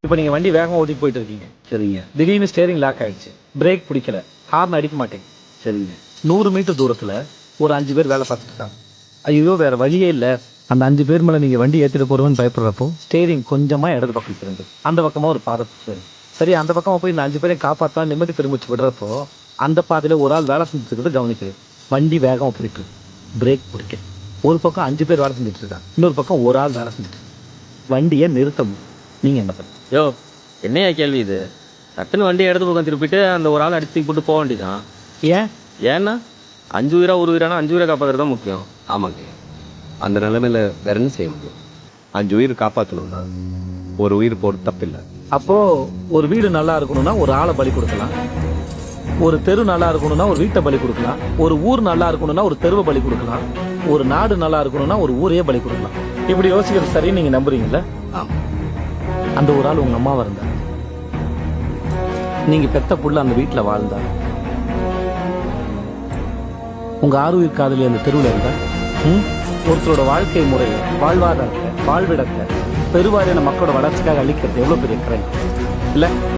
இப்போ நீங்கள் வண்டி வேகமாக ஓட்டிட்டு போயிட்டு இருக்கீங்க. சரிங்க. திடீர்னு ஸ்டேரிங் லாக் ஆகிடுச்சு, பிரேக் பிடிக்கல, ஹார்ன் அடிக்க மாட்டேங்க. சரிங்க. 100 மீட்டர் தூரத்தில் ஒரு 5 பேர் வேலை பார்த்துட்டு இருக்காங்க. ஐயோ வேறு வழியே இல்லை, அந்த 5 பேர் மேலே நீங்கள் வண்டி ஏற்றிட்டு போகிறோன்னு பயப்படுறப்போ ஸ்டேரிங் கொஞ்சமாக இடது பக்கம் திரும்புது, அந்த பக்கமாக ஒரு பாதை சரி அந்த பக்கமாக போய் இந்த 5 பேரையும் காப்பாற்றலாம் நிம்மதி பெருமிச்சு விடுறப்போ அந்த பாதையில் ஒரு ஆள் வேலை செஞ்சுட்டு கவனிக்குது. வண்டி வேகமாக போயிட்டு பிரேக் பிடிக்க ஒரு பக்கம் 5 பேர் வேலை செஞ்சுட்டு இருக்காங்க, இன்னொரு பக்கம் ஒரு ஆள் வேலை செஞ்சுட்டு வண்டியை நிறுத்தணும். நீங்கள் என்ன பண்ணுங்க? யோ, என்னையா கேள்வி இது? டக்குன்னு வண்டி இடது பக்கம் திருப்பிட்டு அந்த ஒரு ஆள் அடித்து போட்டு போக வேண்டியதான். ஏன்னா 5 உயிரா 1 உயிரானா 5 உயிரை காப்பாற்றுறது தான் முக்கியம். ஆமாங்க, அந்த நிலைமையில் வேற என்ன செய்ய முடியும்? 5 உயிர் காப்பாற்றணும்னா ஒரு உயிர் போட்டு தப்பில்லை. அப்போது ஒரு வீடு நல்லா இருக்கணும்னா ஒரு ஆளை பலி கொடுக்கலாம், ஒரு தெரு நல்லா இருக்கணும்னா ஒரு வீட்டை பலி கொடுக்கலாம், ஒரு ஊர் நல்லா இருக்கணும்னா ஒரு தெருவை பலி கொடுக்கலாம், ஒரு நாடு நல்லா இருக்கணும்னா ஒரு ஊரையே பலி கொடுக்கலாம். இப்படி யோசிக்கிறது சரி நீங்க நம்புறீங்களா? அந்த ஒரு ஆள் உங்க அம்மாவா இருந்தா, நீங்க பெத்த புள்ள அந்த வீட்டுல வாழ்ந்தா, உங்க 6 உயிர் காதலி அந்த தெருவில் இருந்தா, ஒருத்தரோட வாழ்க்கை முறையை, வாழ்வாதாரத்தை, வாழ்விடத்தை பெருவாரியான மக்களோட வளர்ச்சிக்காக அளிக்கிறது எவ்வளவு பெரிய கிரைம் இல்ல?